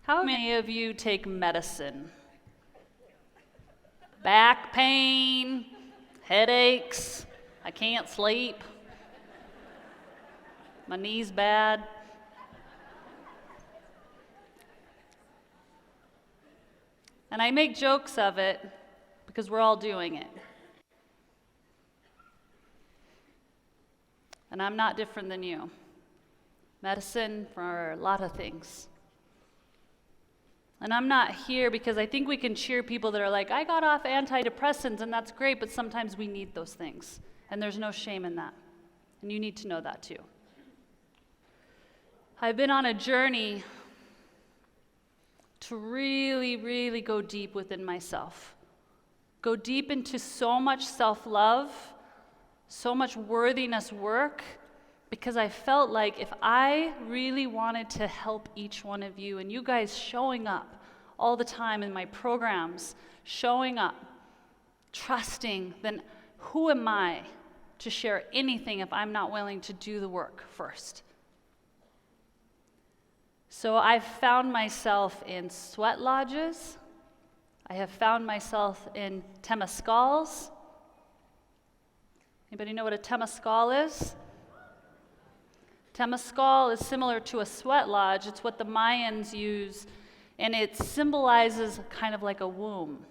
How many of you take medicine? Back pain, headaches, I can't sleep, my knee's bad. And I make jokes of it because we're all doing it. And I'm not different than you. Medicine for a lot of things. And I'm not here because I think we can cheer people that are like, I got off antidepressants and that's great, but sometimes we need those things. And there's no shame in that. And you need to know that too. I've been on a journey to really, really go deep within myself. Go deep into so much self-love, so much worthiness work, because I felt like if I really wanted to help each one of you, and you guys showing up all the time in my programs, showing up, trusting, then who am I to share anything if I'm not willing to do the work first? So I've found myself in sweat lodges. I have found myself in temescals. Anybody know what a temescal is? Temescal is similar to a sweat lodge. It's what the Mayans use, and it symbolizes kind of like a womb.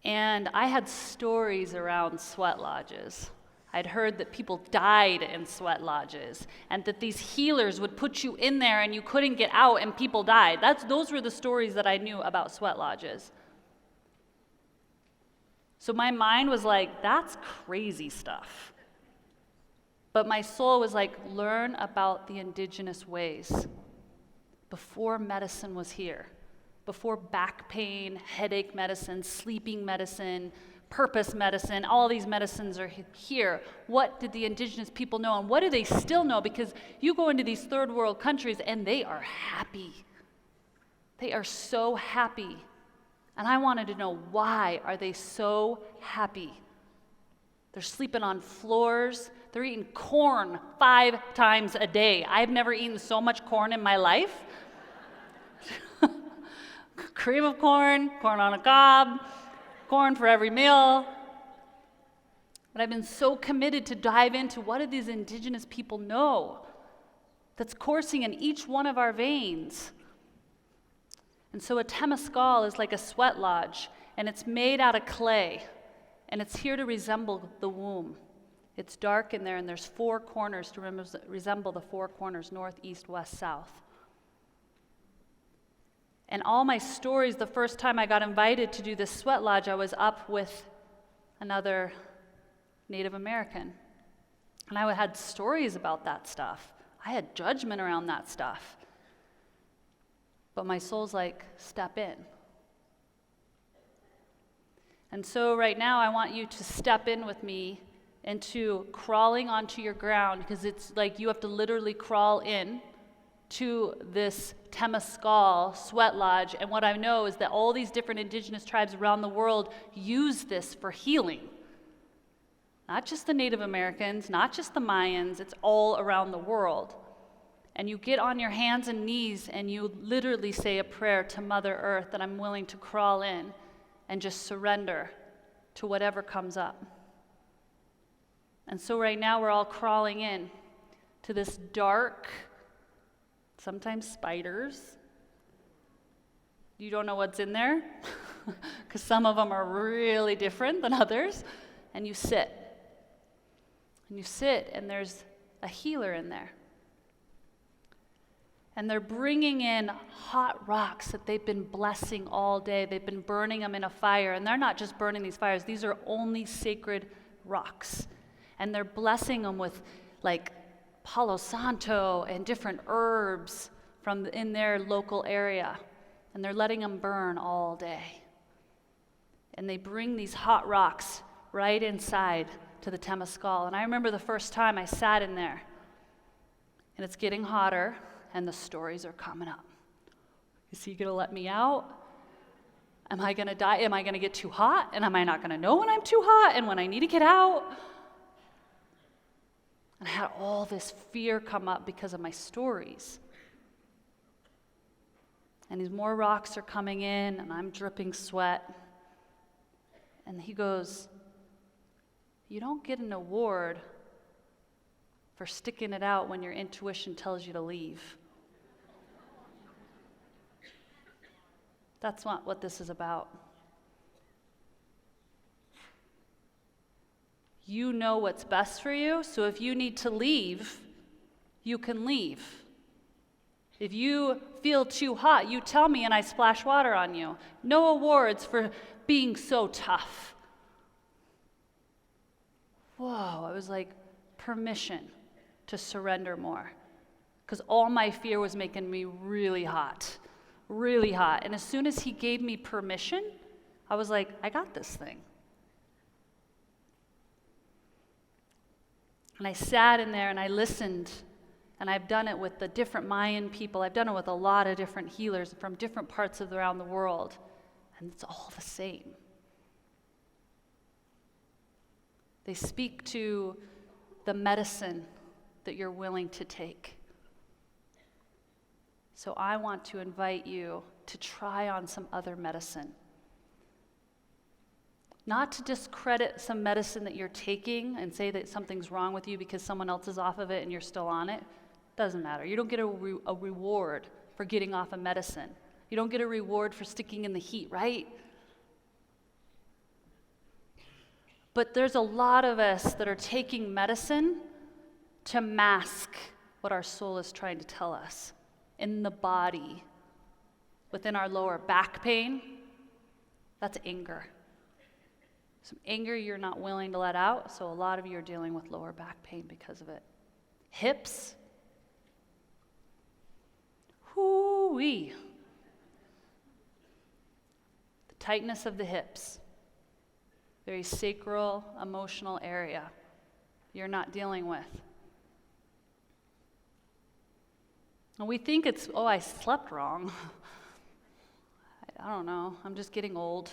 And I had stories around sweat lodges. I'd heard that people died in sweat lodges, and that these healers would put you in there and you couldn't get out and people died. Those were the stories that I knew about sweat lodges. So my mind was like, that's crazy stuff. But my soul was like, learn about the indigenous ways. Before medicine was here, before back pain, headache medicine, sleeping medicine, purpose medicine, all these medicines are here. What did the indigenous people know, and what do they still know? Because you go into these third world countries and they are happy. They are so happy. And I wanted to know, why are they so happy? They're sleeping on floors. They're eating corn 5 times a day. I've never eaten so much corn in my life. Cream of corn, corn on a cob, corn for every meal. But I've been so committed to dive into what do these indigenous people know that's coursing in each one of our veins. And so a temescal is like a sweat lodge, and it's made out of clay, and it's here to resemble the womb. It's dark in there, and there's 4 corners to resemble the 4 corners, north, east, west, south. And all my stories, the first time I got invited to do this sweat lodge, I was up with another Native American. And I had stories about that stuff. I had judgment around that stuff. But my soul's like, step in. And so right now I want you to step in with me into crawling onto your ground, because it's like you have to literally crawl in to this temescal sweat lodge. And what I know is that all these different indigenous tribes around the world use this for healing. Not just the Native Americans, not just the Mayans, it's all around the world. And you get on your hands and knees and you literally say a prayer to Mother Earth that I'm willing to crawl in and just surrender to whatever comes up. And so right now we're all crawling in to this dark, sometimes spiders. You don't know what's in there because some of them are really different than others. And you sit. And you sit, and there's a healer in there. And they're bringing in hot rocks that they've been blessing all day. They've been burning them in a fire. And they're not just burning these fires. These are only sacred rocks. And they're blessing them with like Palo Santo and different herbs from in their local area. And they're letting them burn all day. And they bring these hot rocks right inside to the temescal. And I remember the first time I sat in there. And it's getting hotter, and the stories are coming up. Is he going to let me out? Am I going to die? Am I going to get too hot? And am I not going to know when I'm too hot and when I need to get out? And I had all this fear come up because of my stories. And these more rocks are coming in, and I'm dripping sweat. And he goes, "You don't get an award for sticking it out when your intuition tells you to leave." That's not what this is about. You know what's best for you, so if you need to leave, you can leave. If you feel too hot, you tell me and I splash water on you. No awards for being so tough. Whoa, I was like, permission to surrender more. Because all my fear was making me really hot. Really hot. And as soon as he gave me permission, I was like, I got this thing. And I sat in there and I listened, and I've done it with the different Mayan people. I've done it with a lot of different healers from different parts of around the world, and it's all the same. They speak to the medicine that you're willing to take. So I want to invite you to try on some other medicine. Not to discredit some medicine that you're taking and say that something's wrong with you because someone else is off of it and you're still on it. Doesn't matter. You don't get a reward for getting off a medicine. You don't get a reward for sticking in the heat, right? But there's a lot of us that are taking medicine to mask what our soul is trying to tell us. In the body, within our lower back pain, that's anger. Some anger you're not willing to let out, so a lot of you are dealing with lower back pain because of it. Hips, whoo-wee. The tightness of the hips, very sacral, emotional area you're not dealing with. And we think it's, oh, I slept wrong. I don't know, I'm just getting old.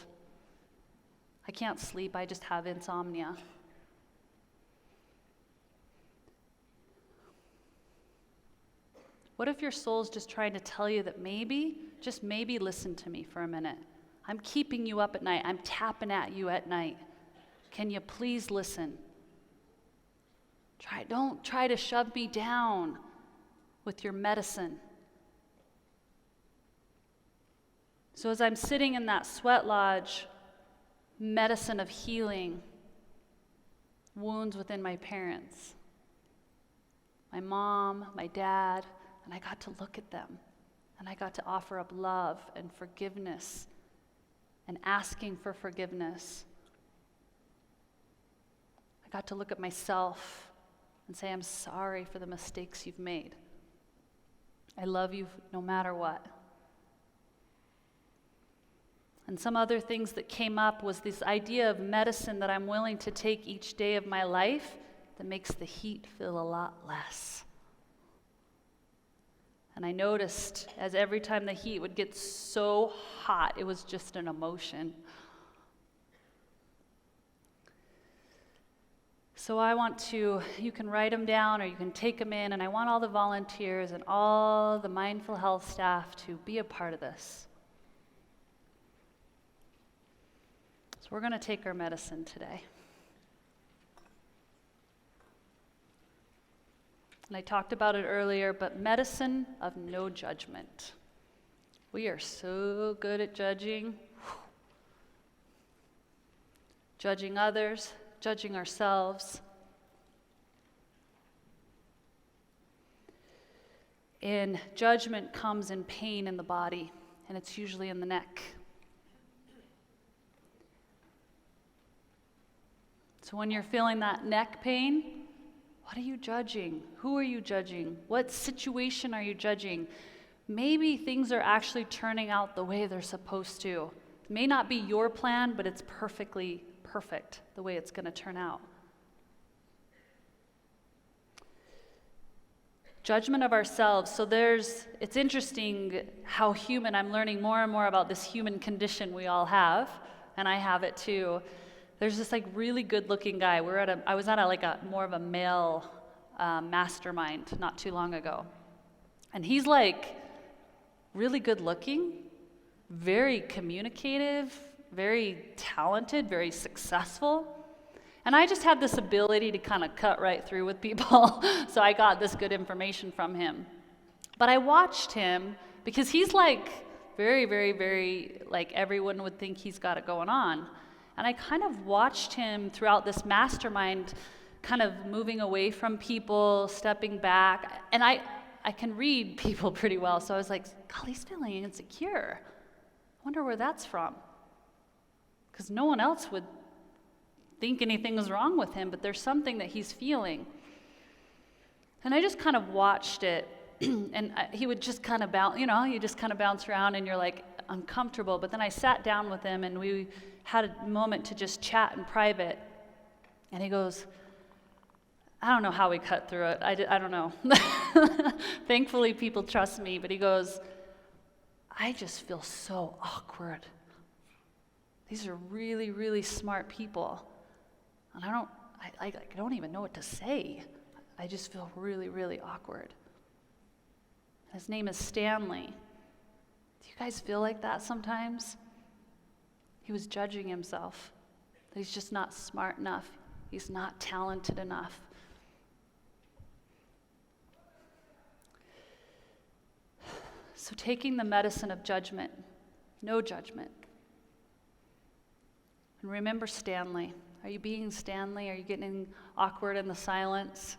I can't sleep, I just have insomnia. What if your soul's just trying to tell you that maybe, just maybe listen to me for a minute. I'm keeping you up at night, I'm tapping at you at night. Can you please listen? Don't try to shove me down with your medicine. So as I'm sitting in that sweat lodge, medicine of healing, wounds within my parents, my mom, my dad, and I got to look at them, and I got to offer up love and forgiveness and asking for forgiveness. I got to look at myself and say, I'm sorry for the mistakes you've made. I love you no matter what. And some other things that came up was this idea of medicine that I'm willing to take each day of my life that makes the heat feel a lot less. And I noticed as every time the heat would get so hot, it was just an emotion. So I want to, you can write them down or you can take them in, and I want all the volunteers and all the mindful health staff to be a part of this. So we're going to take our medicine today. And I talked about it earlier, but medicine of no judgment. We are so good at judging. Judging others, judging ourselves. And judgment comes in pain in the body, and it's usually in the neck. So when you're feeling that neck pain, what are you judging? Who are you judging? What situation are you judging? Maybe things are actually turning out the way they're supposed to. It may not be your plan, but it's perfectly perfect the way it's going to turn out. Judgment of ourselves. So it's interesting how human, I'm learning more and more about this human condition we all have, and I have it too. There's this really good looking guy. I was at a more of a male mastermind not too long ago. And he's really good looking, very communicative, very talented, very successful. And I just had this ability to kind of cut right through with people, so I got this good information from him. But I watched him because he's like very, very, very, like everyone would think he's got it going on. And I kind of watched him throughout this mastermind kind of moving away from people, stepping back. And I can read people pretty well, so I was like, golly, he's feeling insecure. I wonder where that's from. Because no one else would think anything was wrong with him, but there's something that he's feeling. And I just kind of watched it, and he would just kind of bounce, you just kind of bounce around and you're like uncomfortable. But then I sat down with him and we had a moment to just chat in private. And he goes, I don't know how we cut through it. I don't know. Thankfully, people trust me. But he goes, I just feel so awkward. These are really, really smart people. And I don't even know what to say. I just feel really, really awkward. His name is Stanley. Do you guys feel like that sometimes? He was judging himself, that he's just not smart enough. He's not talented enough. So taking the medicine of judgment, no judgment. And remember Stanley. Are you being Stanley? Are you getting awkward in the silence?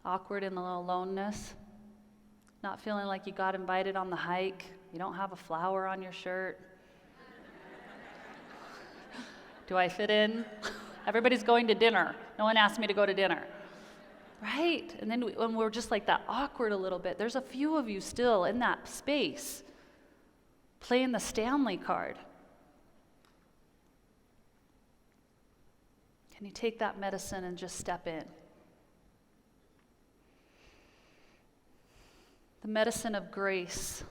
Awkward in the aloneness? Not feeling like you got invited on the hike? You don't have a flower on your shirt? Do I fit in? Everybody's going to dinner. No one asked me to go to dinner. Right? And then when we're just like that awkward a little bit, there's a few of you still in that space playing the Stanley card. Can you take that medicine and just step in? The medicine of grace.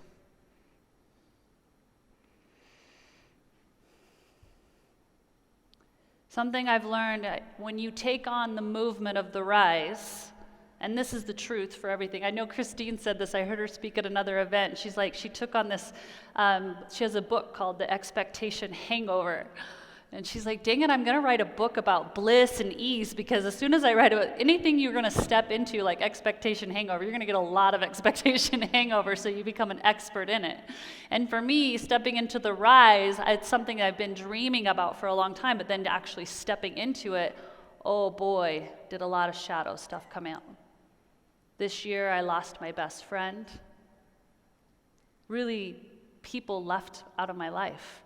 Something I've learned, when you take on the movement of the rise, and this is the truth for everything. I know Christine said this. I heard her speak at another event. She's like, she took on this, she has a book called The Expectation Hangover. And she's like, dang it, I'm going to write a book about bliss and ease, because as soon as I write about anything you're going to step into, like expectation hangover, you're going to get a lot of expectation hangover, so you become an expert in it. And for me, stepping into the rise, it's something I've been dreaming about for a long time, but then actually stepping into it, oh boy, did a lot of shadow stuff come out. This year, I lost my best friend. Really, people left out of my life.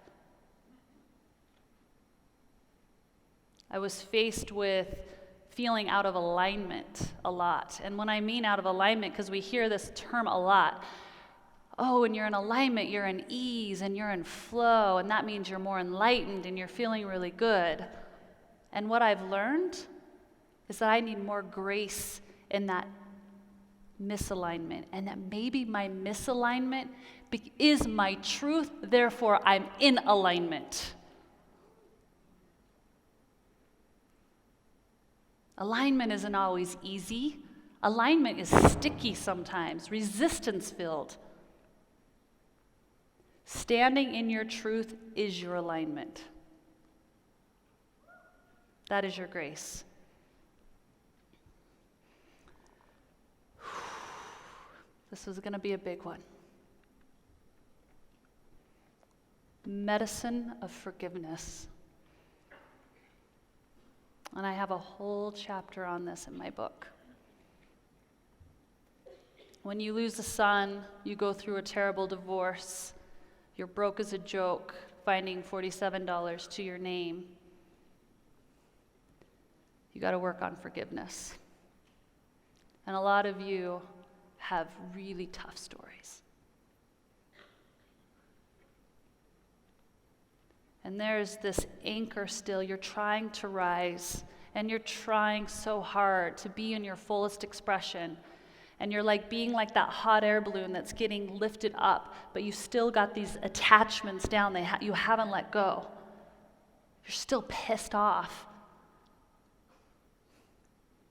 I was faced with feeling out of alignment a lot. And when I mean out of alignment, because we hear this term a lot, oh, when you're in alignment, you're in ease and you're in flow, and that means you're more enlightened and you're feeling really good. And what I've learned is that I need more grace in that misalignment, and that maybe my misalignment is my truth, therefore I'm in alignment. Alignment isn't always easy. Alignment is sticky sometimes, resistance-filled. Standing in your truth is your alignment. That is your grace. This was going to be a big one. Medicine of forgiveness. And I have a whole chapter on this in my book. When you lose a son, you go through a terrible divorce, you're broke as a joke, finding $47 to your name. You got to work on forgiveness. And a lot of you have really tough stories. And there's this anchor still. You're trying to rise, and you're trying so hard to be in your fullest expression. And you're like being like that hot air balloon that's getting lifted up, but you still got these attachments down you haven't let go. You're still pissed off.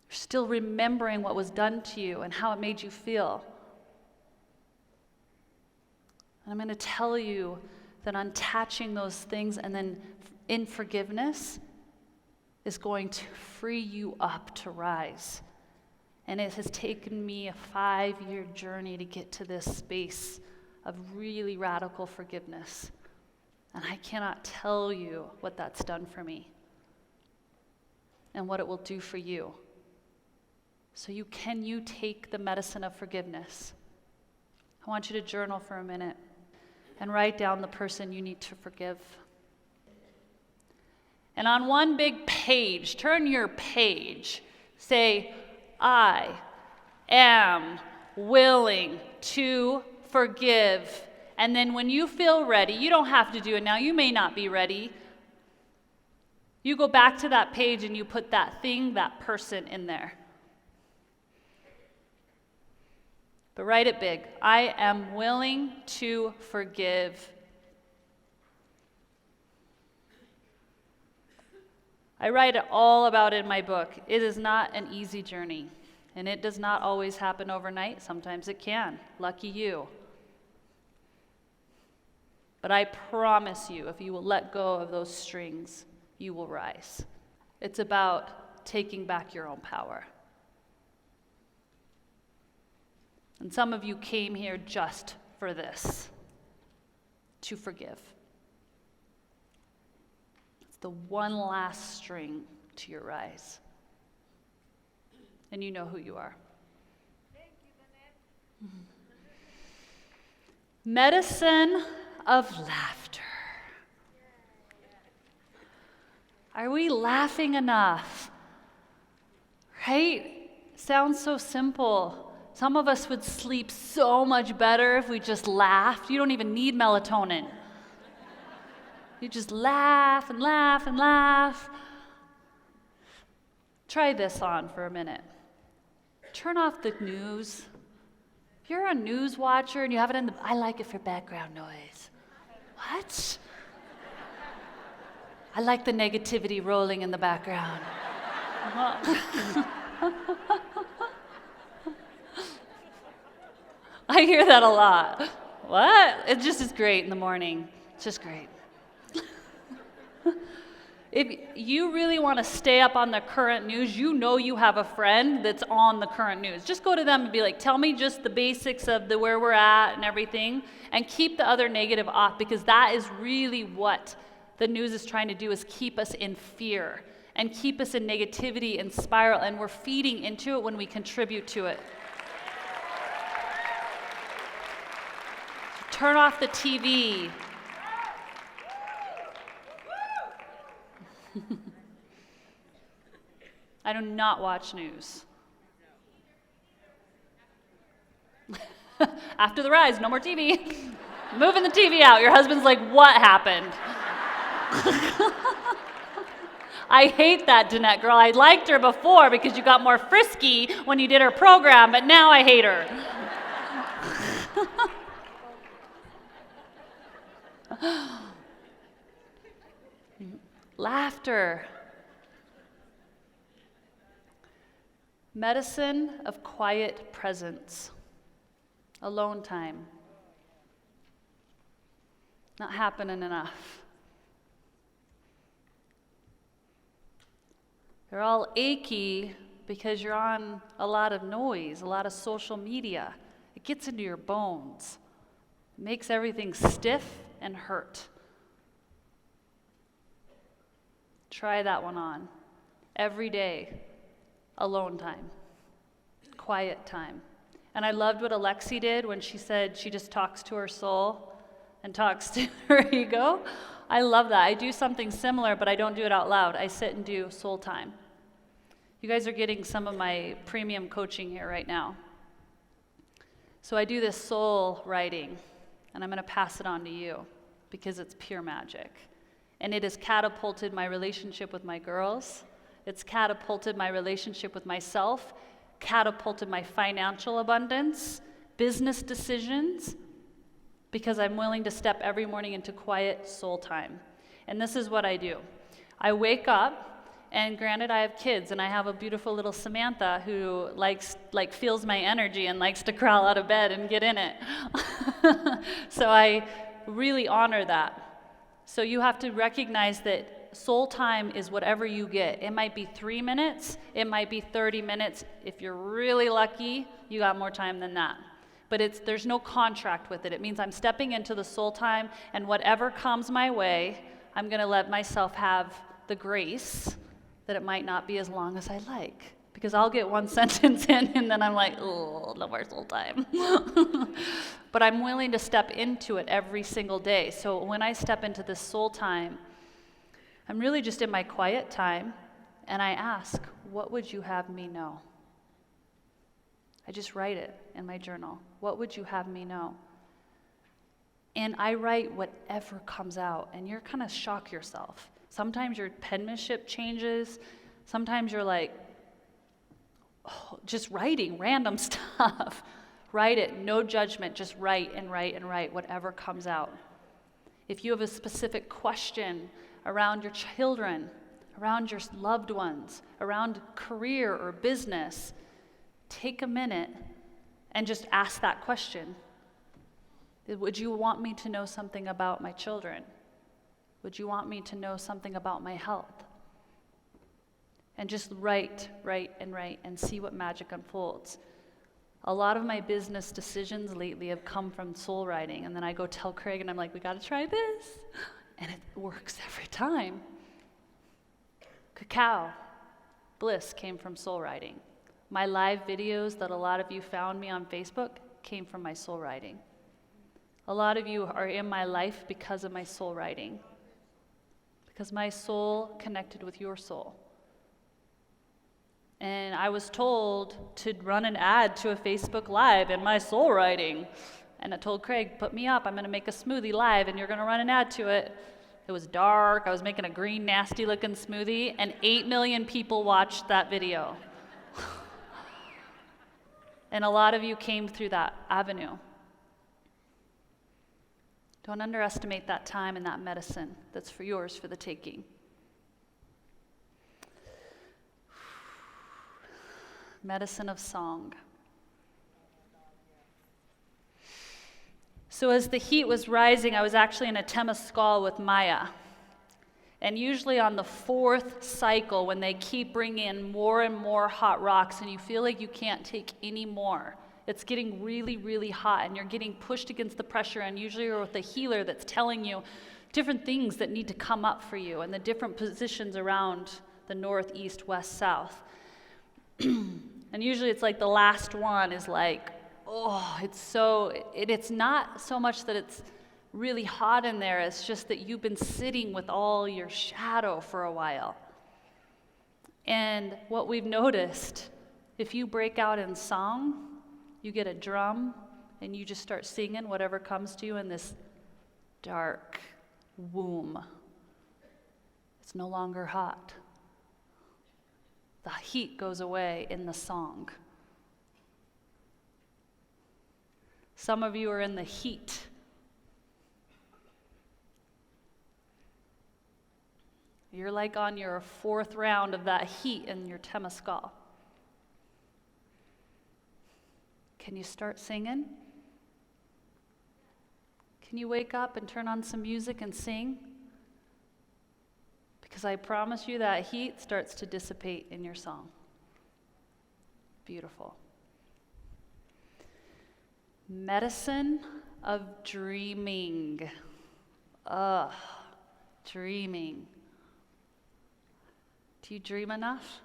You're still remembering what was done to you and how it made you feel. And I'm going to tell you that untaching those things and then in forgiveness is going to free you up to rise. And it has taken me a 5-year journey to get to this space of really radical forgiveness. And I cannot tell you what that's done for me and what it will do for you. So you take the medicine of forgiveness? I want you to journal for a minute and write down the person you need to forgive. And on one big page, turn your page, say, I am willing to forgive. And then when you feel ready, you don't have to do it now, you may not be ready. You go back to that page and you put that thing, that person in there. But write it big. I am willing to forgive. I write all about it in my book. It is not an easy journey, and it does not always happen overnight. Sometimes it can. Lucky you. But I promise you, if you will let go of those strings, you will rise. It's about taking back your own power. And some of you came here just for this, to forgive. It's the one last string to your rise. And you know who you are. Thank you, Danette. Medicine of laughter. Are we laughing enough? Right? Sounds so simple. Some of us would sleep so much better if we just laughed. You don't even need melatonin. You just laugh and laugh and laugh. Try this on for a minute. Turn off the news. If you're a news watcher and you have it in I like it for background noise. What? I like the negativity rolling in the background. I hear that a lot. What? It just is great in the morning. It's just great. If you really want to stay up on the current news, you know you have a friend that's on the current news. Just go to them and be like, tell me just the basics of where we're at and everything, and keep the other negative off, because that is really what the news is trying to do, is keep us in fear and keep us in negativity and spiral, and we're feeding into it when we contribute to it. Turn off the TV. I do not watch news. After the rise, no more TV. Moving the TV out. Your husband's like, what happened? I hate that, Danette girl. I liked her before because you got more frisky when you did her program, but now I hate her. Laughter. Medicine of quiet presence. Alone time. Not happening enough. You're all achy because you're on a lot of noise, a lot of social media. It gets into your bones. It makes everything stiff and hurt. Try that one on. Every day, alone time, quiet time. And I loved what Alexi did when she said she just talks to her soul and talks to her ego. I love that. I do something similar, but I don't do it out loud. I sit and do soul time. You guys are getting some of my premium coaching here right now. So I do this soul writing, and I'm going to pass it on to you because it's pure magic. And it has catapulted my relationship with my girls. It's catapulted my relationship with myself, catapulted my financial abundance, business decisions, because I'm willing to step every morning into quiet soul time. And this is what I do. I wake up, And granted, I have kids, and I have a beautiful little Samantha who feels my energy and likes to crawl out of bed and get in it. So I really honor that. So you have to recognize that soul time is whatever you get. It might be 3 minutes, it might be 30 minutes. If you're really lucky, you got more time than that. But there's no contract with it. It means I'm stepping into the soul time, and whatever comes my way, I'm going to let myself have the grace that it might not be as long as I like. Because I'll get one sentence in, and then I'm like, oh, no more soul time. But I'm willing to step into it every single day. So when I step into this soul time, I'm really just in my quiet time, and I ask, what would you have me know? I just write it in my journal. What would you have me know? And I write whatever comes out, and you're kind of shock yourself. Sometimes your penmanship changes. Sometimes you're like, oh, just writing random stuff. Write it, no judgment, just write and write and write whatever comes out. If you have a specific question around your children, around your loved ones, around career or business, take a minute and just ask that question. Would you want me to know something about my children? Would you want me to know something about my health? And just write and see what magic unfolds. A lot of my business decisions lately have come from soul writing, and then I go tell Craig, and I'm like, we gotta try this. And it works every time. Cacao, bliss came from soul writing. My live videos that a lot of you found me on Facebook came from my soul writing. A lot of you are in my life because of my soul writing. Because my soul connected with your soul. And I was told to run an ad to a Facebook Live in my soul writing. And I told Craig, put me up, I'm gonna make a smoothie live and you're gonna run an ad to it. It was dark, I was making a green, nasty looking smoothie, and 8 million people watched that video. And a lot of you came through that avenue. Don't underestimate that time and that medicine that's for yours for the taking. Medicine of song. So as the heat was rising, I was actually in a temescal with Maya. And usually on the 4th cycle, when they keep bringing in more and more hot rocks and you feel like you can't take any more, it's getting really, really hot and you're getting pushed against the pressure, and usually you're with a healer that's telling you different things that need to come up for you and the different positions around the north, east, west, south. And usually it's like the last one is like, oh, it's not so much that it's really hot in there, it's just that you've been sitting with all your shadow for a while. And what we've noticed, if you break out in song, you get a drum and you just start singing whatever comes to you in this dark womb. It's no longer hot. The heat goes away in the song. Some of you are in the heat. You're like on your 4th round of that heat in your temescal. Can you start singing? Can you wake up and turn on some music and sing? Because I promise you that heat starts to dissipate in your song. Beautiful. Medicine of dreaming. Dreaming. Do you dream enough?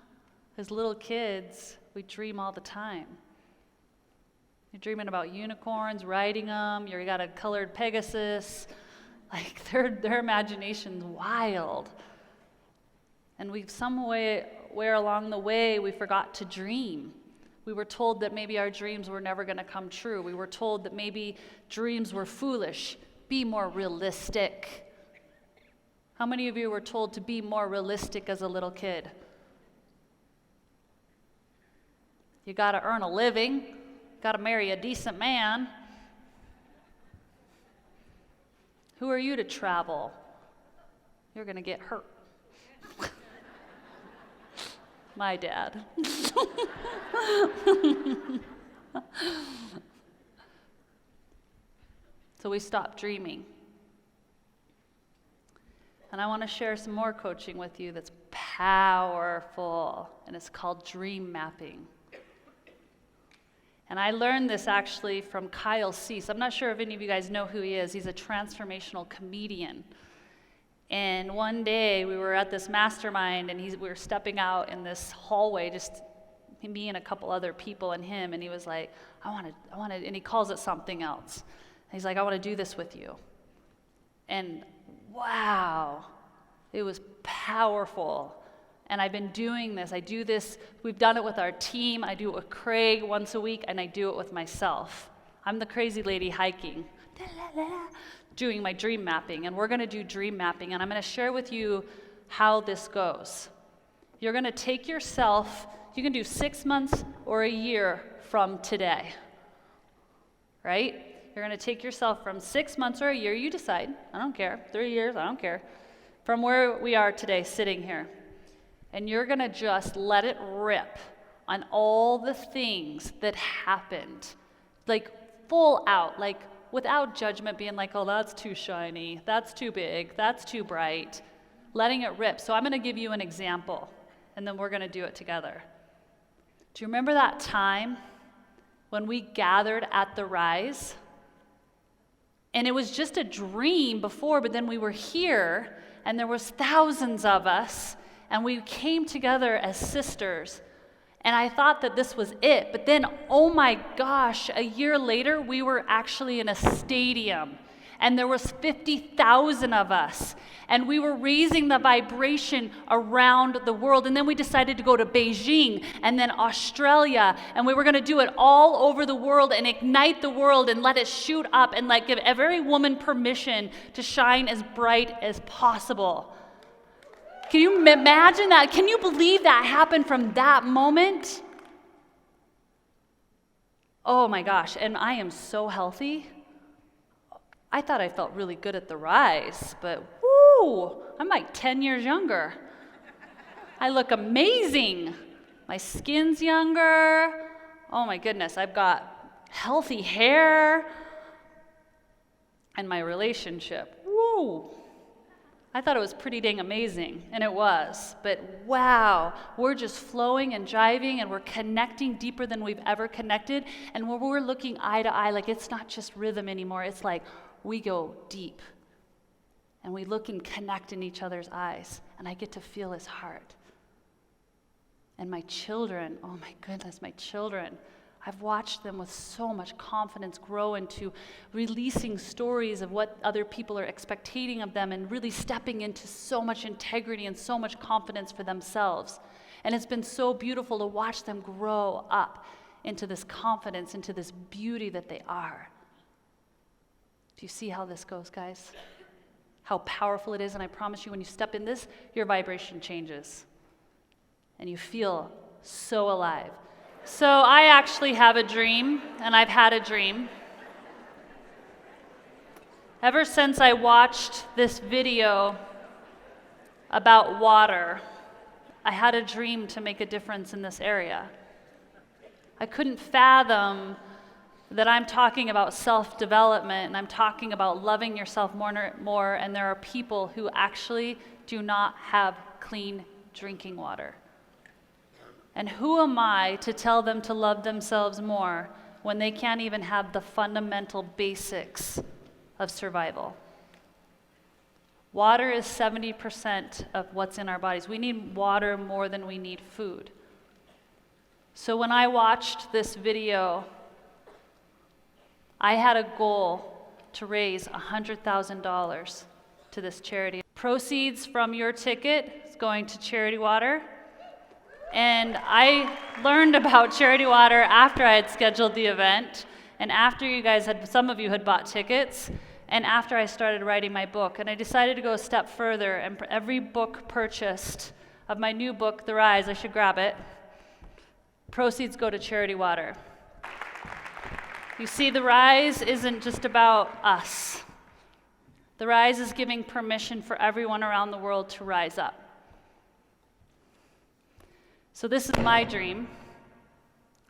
As little kids, we dream all the time. You're dreaming about unicorns, riding them, you got a colored Pegasus. Like, their imagination's wild. And somewhere along the way, we forgot to dream. We were told that maybe our dreams were never going to come true. We were told that maybe dreams were foolish. Be more realistic. How many of you were told to be more realistic as a little kid? You got to earn a living. Got to marry a decent man. Who are you to travel? You're going to get hurt. My dad. So we stopped dreaming. And I want to share some more coaching with you that's powerful, and it's called dream mapping. And I learned this actually from Kyle Cease. I'm not sure if any of you guys know who he is. He's a transformational comedian. And one day we were at this mastermind, and we were stepping out in this hallway, just me and a couple other people and him, and he was like, I want to, and he calls it something else. And he's like, I want to do this with you. And wow, it was powerful. And I've been doing this. I do this. We've done it with our team. I do it with Craig once a week, and I do it with myself. I'm the crazy lady hiking, doing my dream mapping. And we're going to do dream mapping. And I'm going to share with you how this goes. You're going to take yourself, you can do 6 months or a year from today, right? You're going to take yourself from 6 months or a year. You decide. I don't care. 3 years, I don't care. From where we are today, sitting here. And you're going to just let it rip on all the things that happened, like full out, like without judgment, being like, oh, that's too shiny, that's too big, that's too bright, letting it rip. So I'm going to give you an example, and then we're going to do it together. Do you remember that time when we gathered at the Rise? And it was just a dream before, but then we were here, and there was thousands of us, and we came together as sisters, and I thought that this was it. But then, oh my gosh, a year later, we were actually in a stadium, and there was 50,000 of us, and we were raising the vibration around the world. And then we decided to go to Beijing, and then Australia, and we were going to do it all over the world and ignite the world and let it shoot up and like give every woman permission to shine as bright as possible. Can you imagine that? Can you believe that happened from that moment? Oh my gosh, and I am so healthy. I thought I felt really good at the Rise, but whoo, I'm like 10 years younger. I look amazing. My skin's younger. Oh my goodness, I've got healthy hair. And my relationship, woo. I thought it was pretty dang amazing, and it was. But wow, we're just flowing and jiving, and we're connecting deeper than we've ever connected. And when we're looking eye to eye, like it's not just rhythm anymore. It's like we go deep, and we look and connect in each other's eyes, and I get to feel his heart. And my children, oh my goodness, my children. I've watched them with so much confidence grow into releasing stories of what other people are expecting of them and really stepping into so much integrity and so much confidence for themselves. And it's been so beautiful to watch them grow up into this confidence, into this beauty that they are. Do you see how this goes, guys? How powerful it is, and I promise you when you step in this, your vibration changes. And you feel so alive. So I actually have a dream, and I've had a dream. Ever since I watched this video about water, I had a dream to make a difference in this area. I couldn't fathom that I'm talking about self-development, and I'm talking about loving yourself more, and there are people who actually do not have clean drinking water. And who am I to tell them to love themselves more when they can't even have the fundamental basics of survival? Water is 70% of what's in our bodies. We need water more than we need food. So when I watched this video, I had a goal to raise $100,000 to this charity. Proceeds from your ticket is going to Charity Water. And I learned about Charity Water after I had scheduled the event, and after some of you had bought tickets, and after I started writing my book. And I decided to go a step further, and every book purchased of my new book, The Rise, I should grab it, proceeds go to Charity Water. You see, The Rise isn't just about us. The Rise is giving permission for everyone around the world to rise up. So this is my dream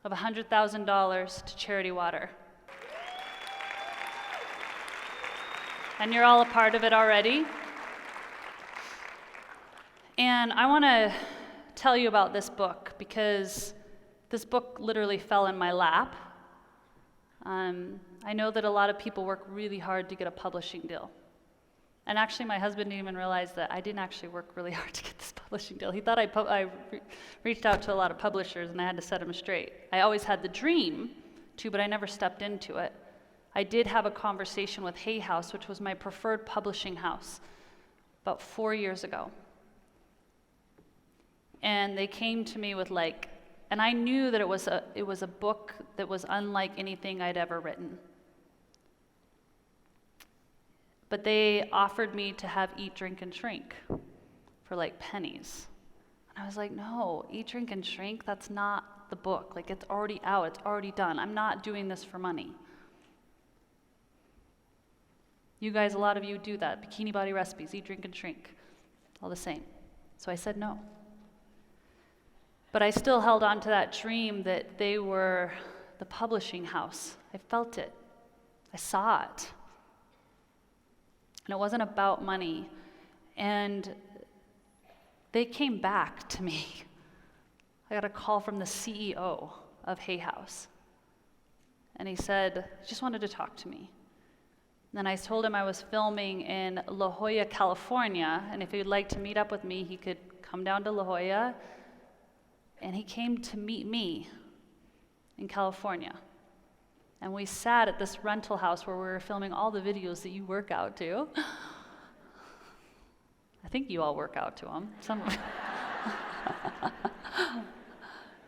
of $100,000 to charity water. And you're all a part of it already. And I want to tell you about this book because this book literally fell in my lap. I know that a lot of people work really hard to get a publishing deal. And actually, my husband didn't even realize that I didn't actually work really hard to get this publishing deal. He thought I reached out to a lot of publishers and I had to set him straight. I always had the dream to, but I never stepped into it. I did have a conversation with Hay House, which was my preferred publishing house, about 4 years ago. And they came to me with and I knew that it was a book that was unlike anything I'd ever written. But they offered me to have Eat, Drink, and Shrink for pennies. And I was like, no, Eat, Drink, and Shrink, that's not the book. It's already out, it's already done. I'm not doing this for money. You guys, a lot of you do that. Bikini Body Recipes, Eat, Drink, and Shrink. All the same. So I said no. But I still held on to that dream that they were the publishing house. I felt it. I saw it. And it wasn't about money. And they came back to me. I got a call from the CEO of Hay House. And he said, he just wanted to talk to me. And then I told him I was filming in La Jolla, California, and if he'd like to meet up with me, he could come down to La Jolla. And he came to meet me in California. And we sat at this rental house where we were filming all the videos that you work out to. I think you all work out to them.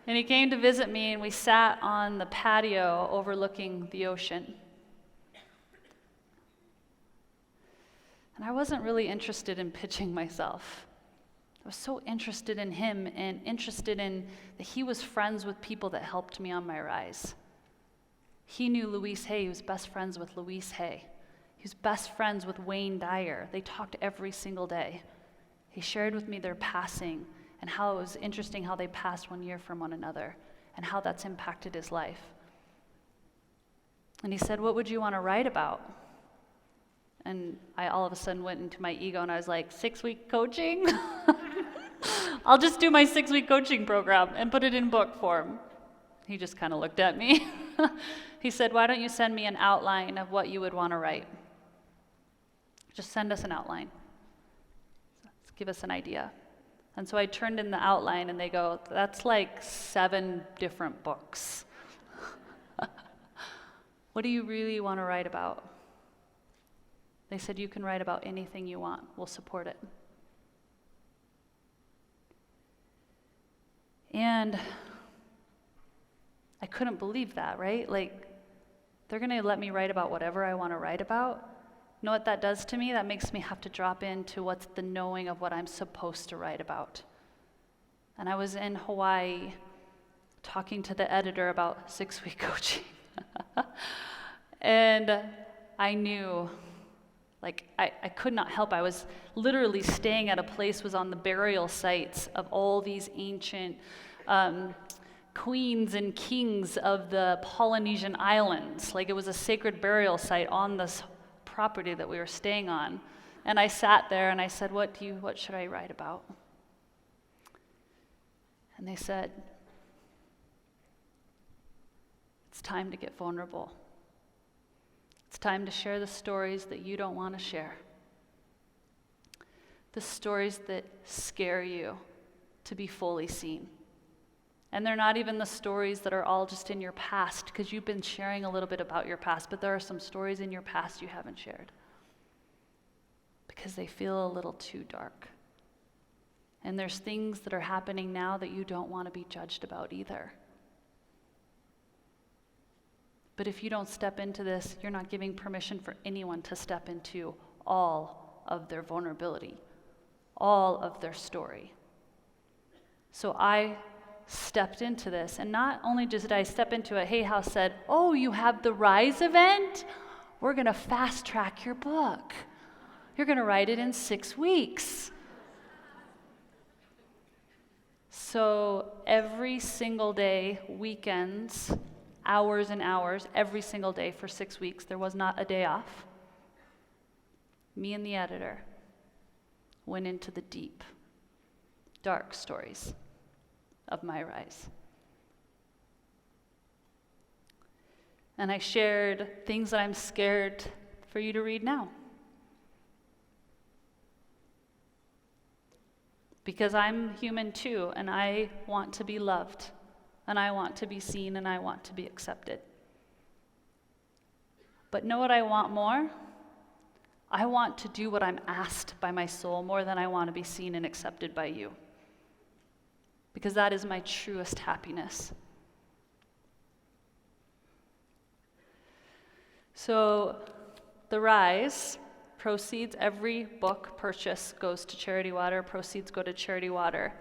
And he came to visit me, and we sat on the patio overlooking the ocean. And I wasn't really interested in pitching myself. I was so interested in him and interested in that he was friends with people that helped me on my rise. He knew Louise Hay. He was best friends with Louise Hay. He was best friends with Wayne Dyer. They talked every single day. He shared with me their passing and how it was interesting how they passed 1 year from one another and how that's impacted his life. And he said, what would you want to write about? And I all of a sudden went into my ego and I was like, 6-week coaching? I'll just do my 6-week coaching program and put it in book form. He just kind of looked at me. He said, why don't you send me an outline of what you would want to write? Just send us an outline. Give us an idea. And so I turned in the outline and they go, that's 7 different books. What do you really want to write about? They said, you can write about anything you want. We'll support it. And I couldn't believe that, right? They're going to let me write about whatever I want to write about. You know what that does to me? That makes me have to drop into what's the knowing of what I'm supposed to write about. And I was in Hawaii talking to the editor about 6-week coaching. And I knew, I could not help. I was literally staying at a place, was on the burial sites of all these ancient queens and kings of the Polynesian islands. It was a sacred burial site on this property that we were staying on. And I sat there and I said, what should I write about? And they said, it's time to get vulnerable. It's time to share the stories that you don't want to share. The stories that scare you to be fully seen. And they're not even the stories that are all just in your past, because you've been sharing a little bit about your past, but there are some stories in your past you haven't shared because they feel a little too dark. And there's things that are happening now that you don't want to be judged about either. But if you don't step into this, you're not giving permission for anyone to step into all of their vulnerability, all of their story. So I stepped into this, and not only did I step into it, Hay House said, oh, you have the Rise event? We're going to fast track your book. You're going to write it in 6 weeks. So every single day, weekends, hours and hours, every single day for 6 weeks, there was not a day off. Me and the editor went into the deep, dark stories of my rise. And I shared things that I'm scared for you to read now. Because I'm human too, and I want to be loved, and I want to be seen, and I want to be accepted. But know what I want more? I want to do what I'm asked by my soul more than I want to be seen and accepted by you. Because that is my truest happiness. So, the Rise proceeds, every book purchase goes to Charity Water, proceeds go to Charity Water.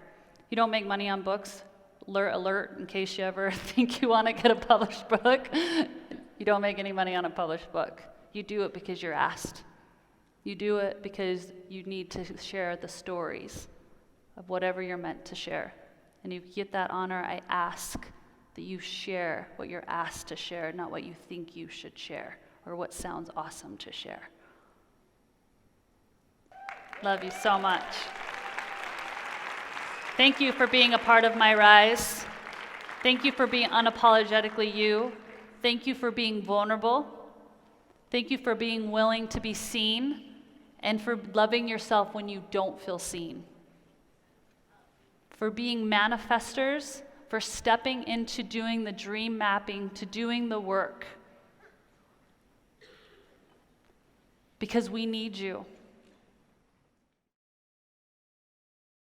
You don't make money on books, alert, in case you ever think you want to get a published book. You don't make any money on a published book. You do it because you're asked. You do it because you need to share the stories of whatever you're meant to share. And if you get that honor, I ask that you share what you're asked to share, not what you think you should share or what sounds awesome to share. Love you so much. Thank you for being a part of my rise. Thank you for being unapologetically you. Thank you for being vulnerable. Thank you for being willing to be seen and for loving yourself when you don't feel seen. For being manifestors, for stepping into doing the dream mapping, to doing the work. Because we need you.